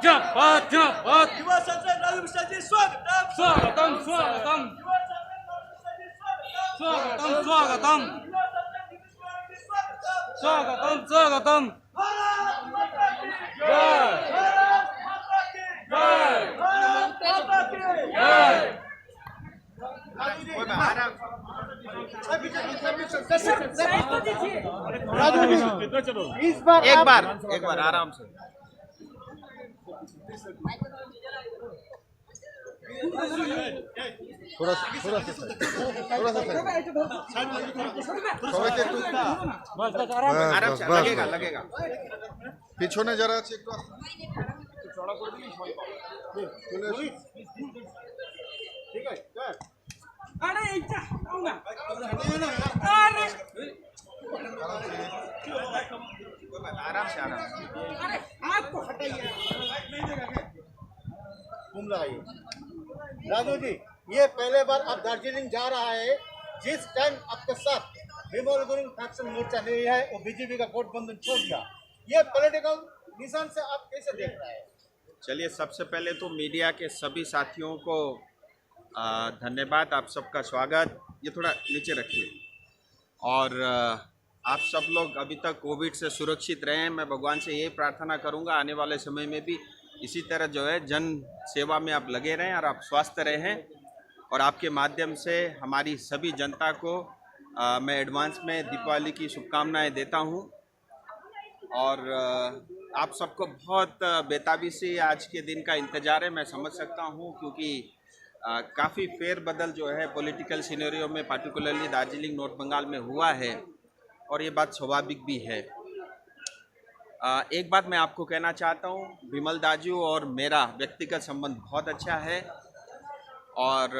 युवा संसद राजू मिश्रा जी स्वागतम स्वागतम स्वागतम युवा संसद राजू मिश्रा जी स्वागतम स्वागतम युवा संसद नीतीश कुमार जी स्वागतम स्वागतम स्वागतम भारत माता की जय भारत माता की जय भारत माता की जय एक बार आराम से। आराम से लगेगा। পিছনে যারা আছে একটু अरे इच्छा आऊंगा आराम से अरे आपको हटाइए राजू जी, ये पहले बार अब दार्जिलिंग जा रहा है। जिस टाइम आपके साथ विमल गुरुंग फैक्शन मोर्चा नहीं है वो बीजेपी का गठबंधन छोड़ दिया, ये पॉलिटिकल निशान से आप कैसे देख रहे हैं? चलिए, सबसे पहले तो मीडिया के सभी साथियों को धन्यवाद, आप सबका स्वागत। ये थोड़ा नीचे रखिए। और आप सब लोग अभी तक कोविड से सुरक्षित रहें। मैं भगवान से यही प्रार्थना करूंगा आने वाले समय में भी इसी तरह जो है जन सेवा में आप लगे रहें और आप स्वस्थ रहें। और आपके माध्यम से हमारी सभी जनता को मैं एडवांस में दीपावली की शुभकामनाएं देता हूं। और आप सबको बहुत बेताबी से आज के दिन का इंतज़ार है, मैं समझ सकता हूं, क्योंकि काफ़ी फेरबदल जो है पॉलिटिकल सिनेरियो में पार्टिकुलरली दार्जिलिंग नॉर्थ बंगाल में हुआ है और ये बात स्वाभाविक भी है। एक बात मैं आपको कहना चाहता हूँ, विमल दाजू और मेरा व्यक्तिगत संबंध बहुत अच्छा है और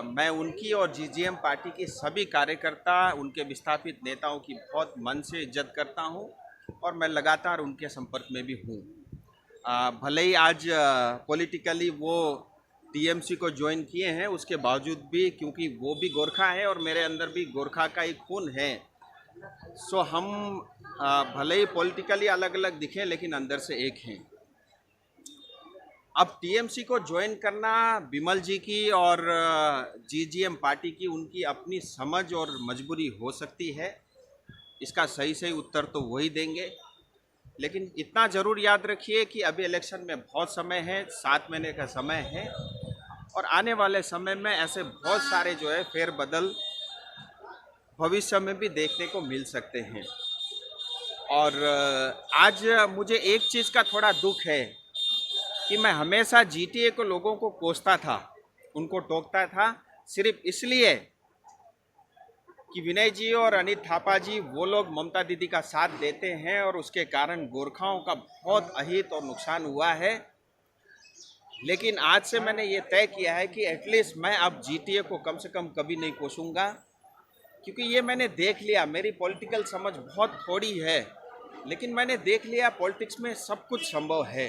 मैं उनकी और जीजीएम पार्टी की सभी कार्यकर्ता, उनके विस्थापित नेताओं की बहुत मन से इज्जत करता हूँ और मैं लगातार उनके संपर्क में भी हूँ। भले ही आज पॉलिटिकली वो टीएमसी को ज्वाइन किए हैं, उसके बावजूद भी क्योंकि वो भी गोरखा है और मेरे अंदर भी गोरखा का ही खून है, सो हम भले ही पॉलिटिकली अलग अलग दिखें लेकिन अंदर से एक हैं। अब टीएमसी को ज्वाइन करना विमल जी की और जीजीएम पार्टी की उनकी अपनी समझ और मजबूरी हो सकती है, इसका सही उत्तर तो वही देंगे। लेकिन इतना ज़रूर याद रखिए कि अभी इलेक्शन में बहुत समय है, 7 महीने का समय है और आने वाले समय में ऐसे बहुत सारे जो है फेरबदल भविष्य में भी देखने को मिल सकते हैं। और आज मुझे एक चीज़ का थोड़ा दुख है कि मैं हमेशा जीटीए को लोगों को कोसता था, उनको टोकता था सिर्फ इसलिए कि विनय जी और अनित थापा जी वो लोग ममता दीदी का साथ देते हैं और उसके कारण गोरखाओं का बहुत अहित और नुकसान हुआ है। लेकिन आज से मैंने ये तय किया है कि एटलीस्ट मैं अब जीटीए को कम से कम कभी नहीं कोसूंगा, क्योंकि ये मैंने देख लिया, मेरी पॉलिटिकल समझ बहुत थोड़ी है लेकिन मैंने देख लिया पॉलिटिक्स में सब कुछ संभव है।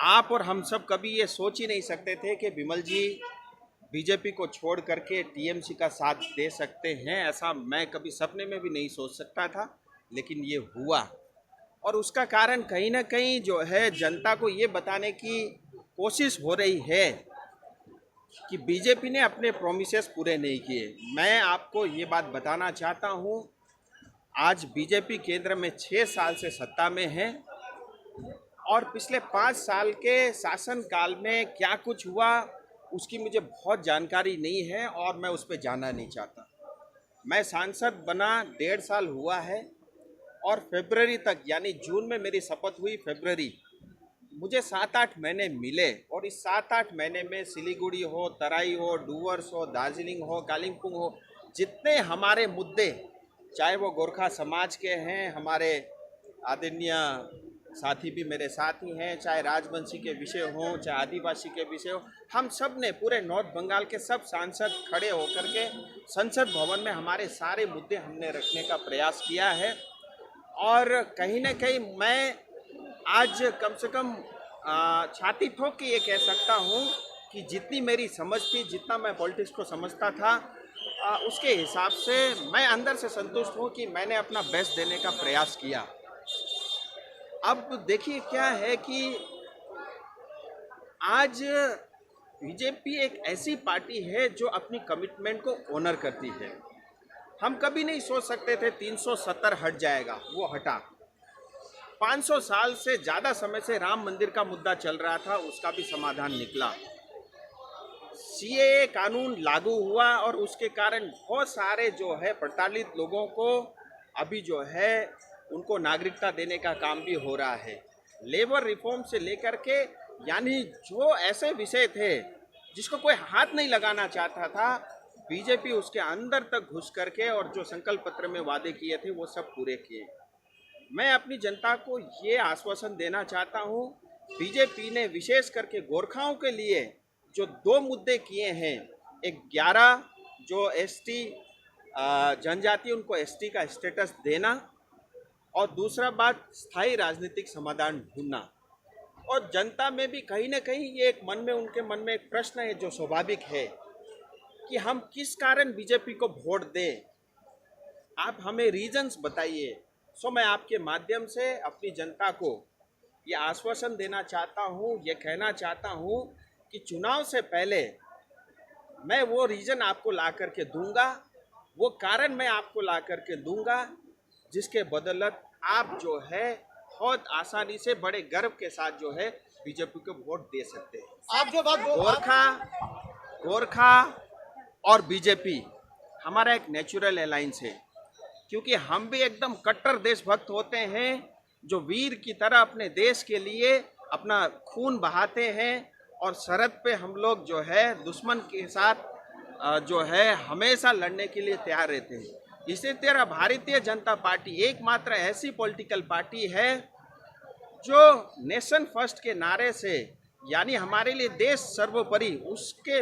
आप और हम सब कभी ये सोच ही नहीं सकते थे कि विमल जी बीजेपी को छोड़ करके टीएमसी का साथ दे सकते हैं, ऐसा मैं कभी सपने में भी नहीं सोच सकता था, लेकिन ये हुआ। और उसका कारण कहीं ना कहीं जो है जनता को ये बताने की कोशिश हो रही है कि बीजेपी ने अपने प्रोमिसेस पूरे नहीं किए। मैं आपको ये बात बताना चाहता हूँ, आज बीजेपी केंद्र में 6 साल से सत्ता में है और पिछले 5 साल के शासनकाल में क्या कुछ हुआ उसकी मुझे बहुत जानकारी नहीं है और मैं उस पर जाना नहीं चाहता। मैं सांसद बना 1.5 साल हुआ है और फरवरी तक, यानी जून में मेरी शपथ हुई, फरवरी मुझे 7-8 महीने मिले और इस 7-8 महीने में सिलीगुड़ी हो, तराई हो, डुवर्स हो, दार्जिलिंग हो, कालिम्पोंग हो, जितने हमारे मुद्दे, चाहे वो गोरखा समाज के हैं, हमारे आदरणीय साथी भी मेरे साथ ही हैं, चाहे राजवंशी के विषय हों, चाहे आदिवासी के विषय हो, हम सब ने पूरे नॉर्थ बंगाल के सब सांसद खड़े होकर के संसद भवन में हमारे सारे मुद्दे हमने रखने का प्रयास किया है। और कहीं ना कहीं मैं आज कम से कम छाती ठोक के ये कह सकता हूँ कि जितनी मेरी समझ थी, जितना मैं पॉलिटिक्स को समझता था, उसके हिसाब से मैं अंदर से संतुष्ट हूँ कि मैंने अपना बेस्ट देने का प्रयास किया। अब देखिए क्या है कि आज बीजेपी एक ऐसी पार्टी है जो अपनी कमिटमेंट को ऑनर करती है। हम कभी नहीं सोच सकते थे 370 हट जाएगा, वो हटा। 500 साल से ज़्यादा समय से राम मंदिर का मुद्दा चल रहा था, उसका भी समाधान निकला। सीएए कानून लागू हुआ और उसके कारण बहुत सारे जो है प्रताड़ित लोगों को अभी जो है उनको नागरिकता देने का काम भी हो रहा है। लेबर रिफॉर्म से लेकर के, यानी जो ऐसे विषय थे जिसको कोई हाथ नहीं लगाना चाहता था, बीजेपी उसके अंदर तक घुस करके और जो संकल्प पत्र में वादे किए थे वो सब पूरे किए। मैं अपनी जनता को ये आश्वासन देना चाहता हूँ, बीजेपी ने विशेष करके गोरखाओं के लिए जो 2 मुद्दे किए हैं, एक 11 जो एसटी जनजाति उनको एसटी का स्टेटस देना, और दूसरा बात स्थायी राजनीतिक समाधान ढूंढना। और जनता में भी कहीं ना कहीं ये एक उनके मन में एक प्रश्न है जो स्वाभाविक है कि हम किस कारण बीजेपी को वोट दें, आप हमें रीजंस बताइए। सो मैं आपके माध्यम से अपनी जनता को ये आश्वासन देना चाहता हूँ, ये कहना चाहता हूँ कि चुनाव से पहले मैं वो रीजन आपको ला करके दूंगा, वो कारण मैं आपको ला करके दूंगा, जिसके बदौलत आप जो है बहुत आसानी से बड़े गर्व के साथ जो है बीजेपी को वोट दे सकते हैं। आप जो बात गोरखा और बीजेपी हमारा एक नेचुरल अलायंस है, क्योंकि हम भी एकदम कट्टर देशभक्त होते हैं जो वीर की तरह अपने देश के लिए अपना खून बहाते हैं और सरहद पे हम लोग जो है दुश्मन के साथ जो है हमेशा लड़ने के लिए तैयार रहते हैं। इसी तरह भारतीय जनता पार्टी एकमात्र ऐसी पॉलिटिकल पार्टी है जो नेशन फर्स्ट के नारे से, यानी हमारे लिए देश सर्वोपरि, उसके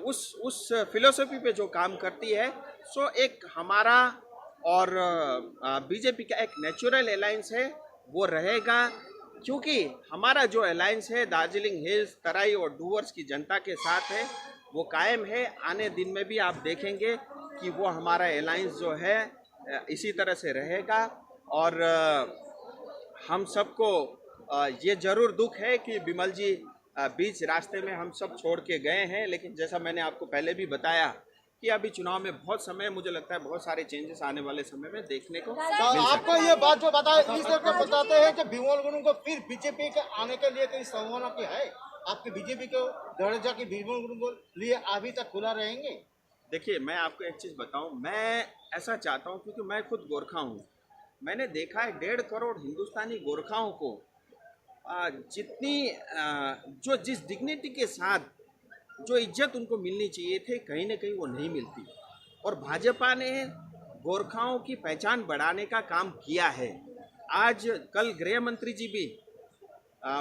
उस फिलोसफी पे जो काम करती है। सो एक हमारा और बीजेपी का एक नेचुरल अलायंस है, वो रहेगा, क्योंकि हमारा जो अलायंस है दार्जिलिंग हिल्स, तराई और डूवर्स की जनता के साथ है, वो कायम है। आने दिन में भी आप देखेंगे कि वो हमारा अलायंस जो है इसी तरह से रहेगा। और हम सबको ये ज़रूर दुख है कि बिमल जी बीच रास्ते में हम सब छोड़ के गए हैं, लेकिन जैसा मैंने आपको पहले भी बताया कि अभी चुनाव में बहुत समय, मुझे लगता है बहुत सारे चेंजेस आने वाले समय में देखने को मिल सकते हैं। आपको ये बात जो बताए इसलिए को बताते हैं कि बिमल गुरुंग को फिर बीजेपी के आने के लिए कोई संभावना की है? आपके बीजेपी को दरजा की बिमल गुरुंग को लिए अभी तक खुला रहेंगे? देखिए, मैं आपको एक चीज़ बताऊं, मैं ऐसा चाहता हूं, क्योंकि मैं खुद गोरखा हूं। मैंने देखा है 1.5 करोड़ हिंदुस्तानी गोरखाओं को जिस डिग्निटी के साथ जो इज्जत उनको मिलनी चाहिए थे, कहीं ना कहीं वो नहीं मिलती। और भाजपा ने गोरखाओं की पहचान बढ़ाने का काम किया है। आज कल गृह मंत्री जी भी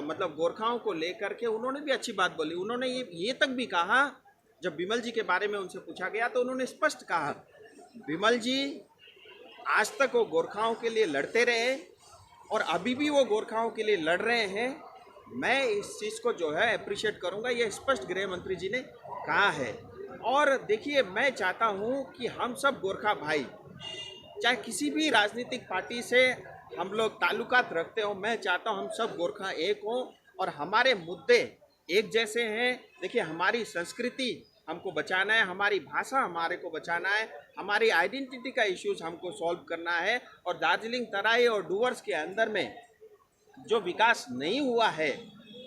मतलब गोरखाओं को लेकर के उन्होंने भी अच्छी बात बोली। उन्होंने ये तक भी कहा, जब बिमल जी के बारे में उनसे पूछा गया तो उन्होंने स्पष्ट कहा, बिमल जी आज तक वो गोरखाओं के लिए लड़ते रहे और अभी भी वो गोरखाओं के लिए लड़ रहे हैं। मैं इस चीज़ को जो है अप्रिशिएट करूंगा, ये स्पष्ट गृह मंत्री जी ने कहा है। और देखिए, मैं चाहता हूं कि हम सब गोरखा भाई, चाहे किसी भी राजनीतिक पार्टी से हम लोग ताल्लुकात रखते हो, मैं चाहता हूं हम सब गोरखा एक हों और हमारे मुद्दे एक जैसे हैं। देखिए, हमारी संस्कृति हमको बचाना है, हमारी भाषा हमारे को बचाना है, हमारी आइडेंटिटी का इश्यूज हमको सॉल्व करना है। और दार्जिलिंग, तराई और डूवर्स के अंदर में जो विकास नहीं हुआ है,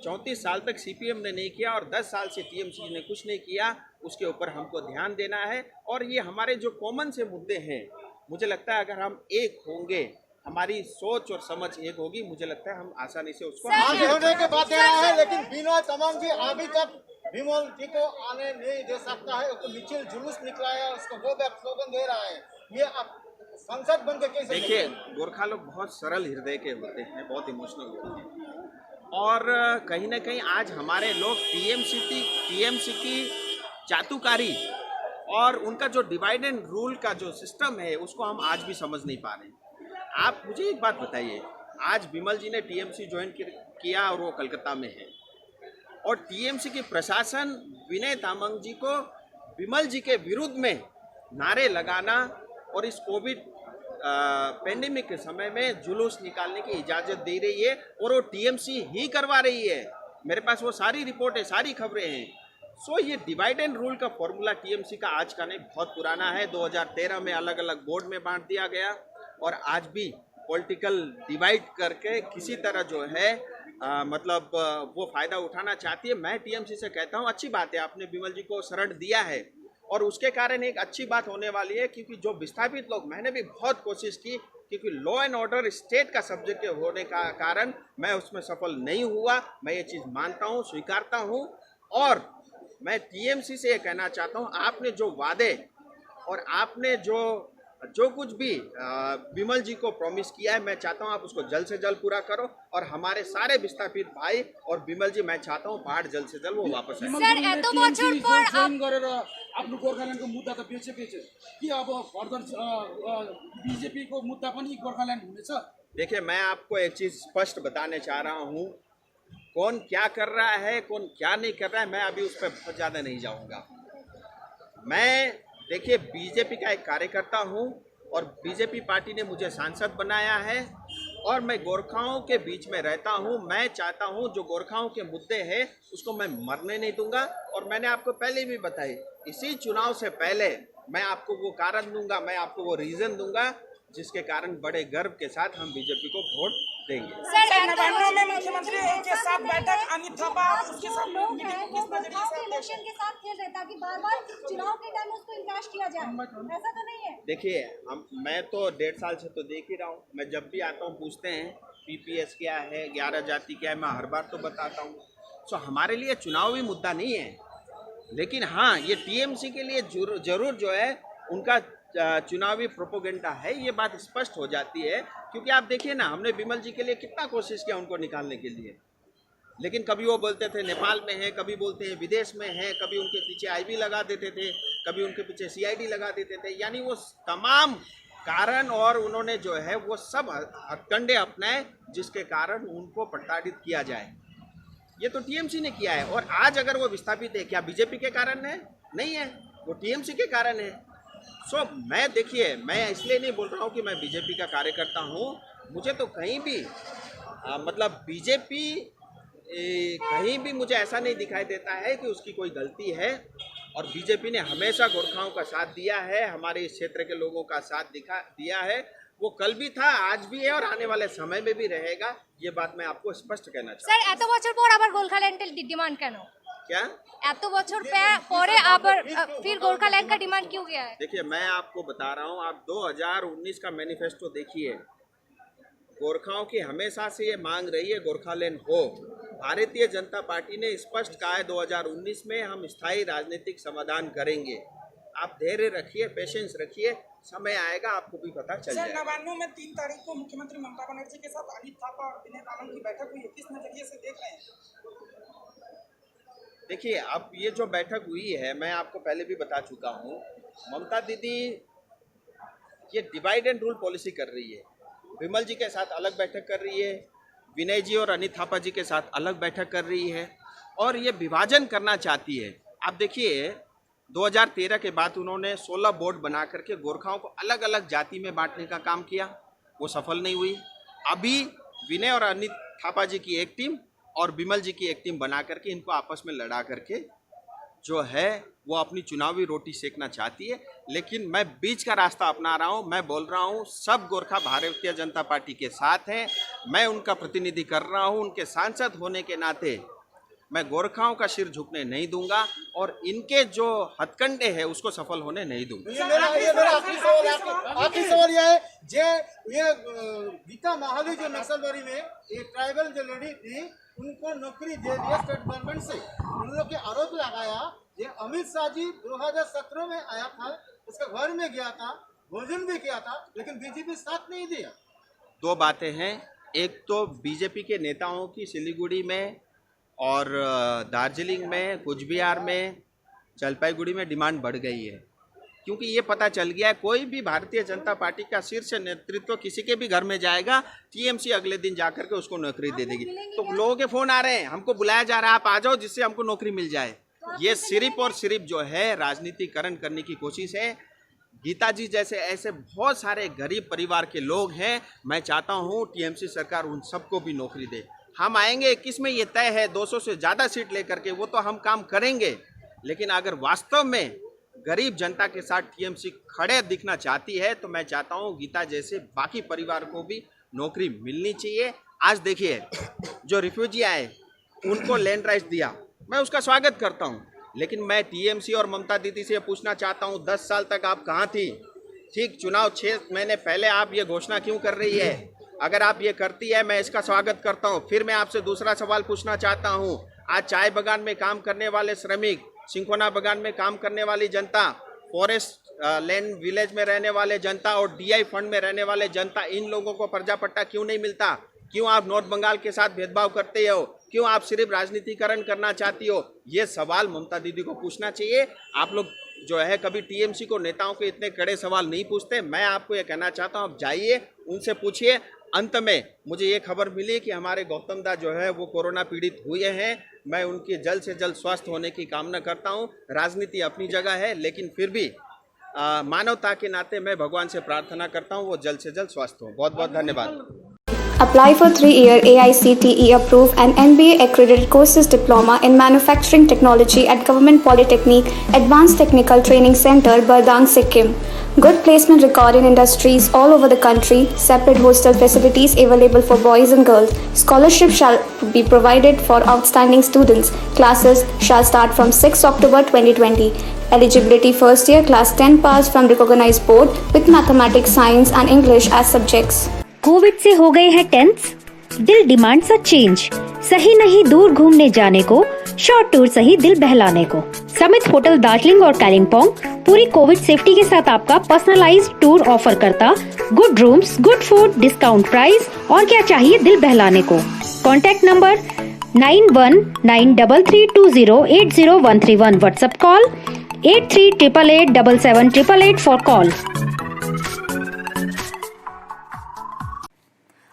34 साल तक सीपीएम ने नहीं किया और 10 साल से टीएमसी ने कुछ नहीं किया, उसके ऊपर हमको ध्यान देना है। और ये हमारे जो कॉमन से मुद्दे हैं, मुझे लगता है अगर हम एक होंगे, हमारी सोच और समझ एक होगी, मुझे लगता है हम आसानी से उसको आगे होने के बाद दे रहा है। लेकिन विनोद तमांग जी अभी तक विमल जी को आने नहीं दे सकता है, उसको मिचिल जुलूस निकला है, उसको गो बैक स्लोगन दे रहा है। ये आप संसद बन के कैसे? देखिए, गोरखा लोग बहुत सरल हृदय के होते हैं, बहुत इमोशनल होते हैं, और कहीं ना कहीं आज हमारे लोग टीएमसी की चातुकारी और उनका जो डिवाइड एंड रूल का जो सिस्टम है, उसको हम आज भी समझ नहीं पा रहे। आप मुझे एक बात बताइए, आज बिमल जी ने टीएमसी ज्वाइन किया और वो कलकत्ता में है, और टीएमसी की प्रशासन विनय तामांग जी को बिमल जी के विरुद्ध में नारे लगाना और इस कोविड पेंडेमिक के समय में जुलूस निकालने की इजाज़त दे रही है, और वो टीएमसी ही करवा रही है। मेरे पास वो सारी रिपोर्ट है, सारी खबरें हैं। सो ये डिवाइड एंड रूल का फॉर्मूला टीएमसी का आज का नहीं, बहुत पुराना है। 2013 में अलग अलग बोर्ड में बांट दिया गया और आज भी पॉलिटिकल डिवाइड करके किसी तरह जो है वो फायदा उठाना चाहती है। मैं टीएमसी से कहता हूँ अच्छी बात है, आपने बिमल जी को शरण दिया है और उसके कारण एक अच्छी बात होने वाली है, क्योंकि जो विस्थापित लोग, मैंने भी बहुत कोशिश की, क्योंकि लॉ एंड ऑर्डर स्टेट का सब्जेक्ट होने का कारण मैं उसमें सफल नहीं हुआ। मैं ये चीज़ मानता हूँ, स्वीकारता हूँ और मैं टीएमसी से ये कहना चाहता हूँ, आपने जो वादे और आपने जो कुछ भी बिमल जी को प्रॉमिस किया है, मैं चाहता हूँ आप उसको जल्द से जल्द पूरा करो और हमारे सारे विस्थापित भाई और बिमल जी, मैं चाहता हूँ बाढ़ जल्द से जल्द वो वापस आए। सर এত বছর পর गरेर आफ्नो गोर्खाल्यान्डको मुद्दा त बेचेपछि कि अब फर्दर बीजेपीको मुद्दा पनि गोर्खाल्यान्ड हुनेछ? देखिए, मैं आपको एक चीज़ स्पष्ट बताने चाह रहा हूँ, कौन क्या कर रहा है, कौन क्या नहीं कर रहा है, मैं अभी उस पर बहुत ज़्यादा नहीं जाऊँगा। मैं देखिए बीजेपी का एक कार्यकर्ता हूँ और बीजेपी पार्टी ने मुझे सांसद बनाया है और मैं गोरखाओं के बीच में रहता हूँ। मैं चाहता हूँ जो गोरखाओं के मुद्दे हैं उसको मैं मरने नहीं दूंगा और मैंने आपको पहले भी बताई, इसी चुनाव से पहले मैं आपको वो कारण दूंगा, मैं आपको वो रीज़न दूंगा जिसके कारण बड़े गर्व के साथ हम बीजेपी को वोट देंगे। सर नवान्न में मुख्यमंत्री के साथ बैठक, अनित थापा उसके साथ लोग मीटिंग हैं किस वो नजरिए चुनाव से के इलेक्शन के साथ खेल रहे हैं ताकि बार-बार चुनाव के टाइम उसको इंकैश किया जाए, ऐसा तो नहीं है? देखिए, मैं तो 1.5 साल से तो देख ही रहा हूँ। मैं जब भी आता हूँ पूछते हैं पीपीएस क्या है, 11 जाति क्या है, मैं हर बार तो बताता हूँ। सो हमारे लिए चुनावी मुद्दा नहीं है, लेकिन हाँ ये टीएमसी के लिए जरूर जो है उनका चुनावी प्रोपोगेंडा है, ये बात स्पष्ट हो जाती है। क्योंकि आप देखिए ना, हमने बिमल जी के लिए कितना कोशिश किया उनको निकालने के लिए, लेकिन कभी वो बोलते थे नेपाल में है, कभी बोलते हैं विदेश में है, कभी उनके पीछे आईबी लगा देते थे, कभी उनके पीछे सीआईडी लगा देते थे। यानी वो तमाम कारण और उन्होंने जो है वो सब हथकंडे अपनाए जिसके कारण उनको प्रताड़ित किया जाए। ये तो टीएमसी ने किया है। और आज अगर वो विस्थापित है, क्या बीजेपी के कारण है? नहीं है, वो टीएमसी के कारण है। सो मैं देखिए, मैं इसलिए नहीं बोल रहा हूँ कि मैं बीजेपी का कार्यकर्ता हूँ। मुझे तो कहीं भी मतलब बीजेपी कहीं भी मुझे ऐसा नहीं दिखाई देता है कि उसकी कोई गलती है। और बीजेपी ने हमेशा गोरखाओं का साथ दिया है, हमारे इस क्षेत्र के लोगों का साथ दिया है। वो कल भी था, आज भी है और आने वाले समय में भी रहेगा। ये बात मैं आपको स्पष्ट कहना चाहता हूँ। স্যার এত বছর পর আবার গোর্খাল্যান্ডের ডিমান্ড কেন? क्या? এত বছর পরে আবার फिर गोरखालैंड का डिमांड क्यों गया है? देखिए, मैं आपको बता रहा हूँ, आप 2019 का मैनिफेस्टो देखिए। गोरखाओं की हमेशा से ये मांग रही है गोरखालैंड हो। भारतीय जनता पार्टी ने स्पष्ट कहा है 2019 में हम स्थायी राजनीतिक समाधान करेंगे। आप धैर्य रखिए, पेशेंस रखिए, समय आएगा आपको भी पता चल सर जाएगा। नवान्न में 3 तारीख को मुख्यमंत्री ममता बनर्जी के साथ अनित थापा और विनय तावड़ की बैठक हुई है, किस नजरिए से देख रहे हैं? देखिए, अब ये जो बैठक हुई है, मैं आपको पहले भी बता चुका हूँ, ममता दीदी ये डिवाइड एंड रूल पॉलिसी कर रही है। विमल जी के साथ अलग बैठक कर रही है, विनय जी और अनित थापा जी के साथ अलग बैठक कर रही है और ये विभाजन करना चाहती है। आप देखिए, 2013 के बाद उन्होंने 16 बोर्ड बना करके गोरखाओं को अलग अलग जाति में बांटने का काम किया, वो सफल नहीं हुई। अभी विनय और अनित थापा जी की एक टीम और बिमल जी की एक टीम बना करके इनको आपस में लड़ा करके जो है वो अपनी चुनावी रोटी सेकना चाहती है। लेकिन मैं बीच का रास्ता अपना रहा हूँ। मैं बोल रहा हूँ सब गोरखा भारतीय जनता पार्टी के साथ हैं, मैं उनका प्रतिनिधि कर रहा हूँ। उनके सांसद होने के नाते मैं गोरखाओं का सिर झुकने नहीं दूंगा और इनके जो हथकंडे हैं उसको सफल होने नहीं दूंगा। ये मेरा आखिरी सवाल यह है, ये गीता महाली जो नक्सलबारी में ये ट्राइबल जो लेडी थी उनको नौकरी दे दिया स्टेट गवर्नमेंट से। उन लोग के आरोप लगाया ये अमित शाह जी 2017 में आया था, उसके घर में गया था, भोजन भी किया था, लेकिन बीजेपी साथ नहीं दिया। दो बातें हैं, एक तो बीजेपी के नेताओं की सिलीगुड़ी में और दार्जिलिंग में, कुछ बिहार में, जलपाईगुड़ी में डिमांड बढ़ गई है, क्योंकि ये पता चल गया है कोई भी भारतीय जनता पार्टी का शीर्ष नेतृत्व किसी के भी घर में जाएगा, टीएमसी अगले दिन जाकर के उसको नौकरी दे देगी। तो लोगों के फोन आ रहे हैं, हमको बुलाया जा रहा है, आप आ जाओ जिससे हमको नौकरी मिल जाए। ये सिर्फ और सिर्फ जो है राजनीतिकरण करने की कोशिश है। गीता जी जैसे ऐसे बहुत सारे गरीब परिवार के लोग हैं, मैं चाहता हूँ टीएमसी सरकार उन सबको भी नौकरी दे। हम आएंगे 21 में, ये तय है 200 से ज़्यादा सीट लेकर के, वो तो हम काम करेंगे। लेकिन अगर वास्तव में गरीब जनता के साथ टीएमसी खड़े दिखना चाहती है तो मैं चाहता हूँ गीता जैसे बाकी परिवार को भी नौकरी मिलनी चाहिए। आज देखिए, जो रिफ्यूजी आए उनको लैंड राइट्स दिया, मैं उसका स्वागत करता हूँ, लेकिन मैं टीएमसी और ममता दीदी से पूछना चाहता हूँ 10 साल तक आप कहाँ थी? ठीक चुनाव 6 महीने पहले आप ये घोषणा क्यों कर रही है? अगर आप ये करती है मैं इसका स्वागत करता हूँ। फिर मैं आपसे दूसरा सवाल पूछना चाहता हूँ, आज चाय बागान में काम करने वाले श्रमिक, सिंकोना बागान में काम करने वाली जनता, फॉरेस्ट लैंड विलेज में रहने वाले जनता और डीआई फंड में रहने वाले जनता, इन लोगों को पर्जा पट्टा क्यों नहीं मिलता? क्यों आप नॉर्थ बंगाल के साथ भेदभाव करते हो? क्यों आप सिर्फ राजनीतिकरण करना चाहती हो? ये सवाल ममता दीदी को पूछना चाहिए। आप लोग जो है कभी टीएमसी को नेताओं के इतने कड़े सवाल नहीं पूछते। मैं आपको ये कहना चाहता हूँ, आप जाइए उनसे पूछिए। अंत में मुझे ये खबर मिली कि हमारे गौतम दा जो है वो कोरोना पीड़ित हुए हैं। मैं उनके जल्द से जल्द स्वस्थ होने की कामना करता हूँ। राजनीति अपनी जगह है, लेकिन फिर भी मानवता के नाते मैं भगवान से प्रार्थना करता हूँ वो जल्द से जल्द स्वस्थ हो। बहुत बहुत धन्यवाद। Apply for 3-year AICTE approved and NBA accredited courses diploma in manufacturing technology at Government Polytechnic Advanced Technical Training Center, Bardang, Sikkim. Good placement record in industries all over the country. Separate hostel facilities available for boys and girls. Scholarship shall be provided for outstanding students. Classes shall start from 6 October 2020. Eligibility first year class 10 pass from recognized board with mathematics, science and English as subjects. Covid से हो गए हैं tense, दिल demands a change. सही नहीं दूर घूमने जाने को, शॉर्ट टूर सही दिल बहलाने को। समिट होटल दार्जिलिंग और कालिम्पोंग पूरी कोविड सेफ्टी के साथ आपका पर्सनलाइज्ड टूर ऑफर करता। Good rooms, good food, discount price और क्या चाहिए दिल बहलाने को। Contact number 919332080131। WhatsApp call 8388877888 for call.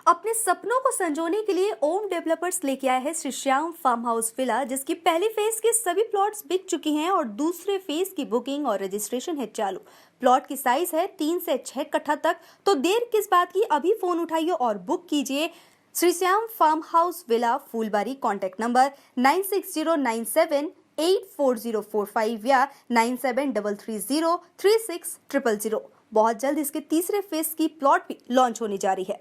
अपने सपनों को संजोने के लिए ओम डेवलपर्स लेके आया है Shri Shyam farm house villa, जिसकी पहली फेज के सभी प्लॉट्स बिक चुकी हैं और दूसरे फेज की बुकिंग और रजिस्ट्रेशन है चालू। प्लॉट की साइज है 3 से 6 कट्ठा तक, तो देर किस बात की, अभी फोन उठाइए और बुक कीजिए। Shri Shyam farm house villa, Phulbari. Contact number 9609784045 या 9733036000। बहुत जल्द इसके तीसरे फेज की प्लॉट भी लॉन्च होने जा रही है।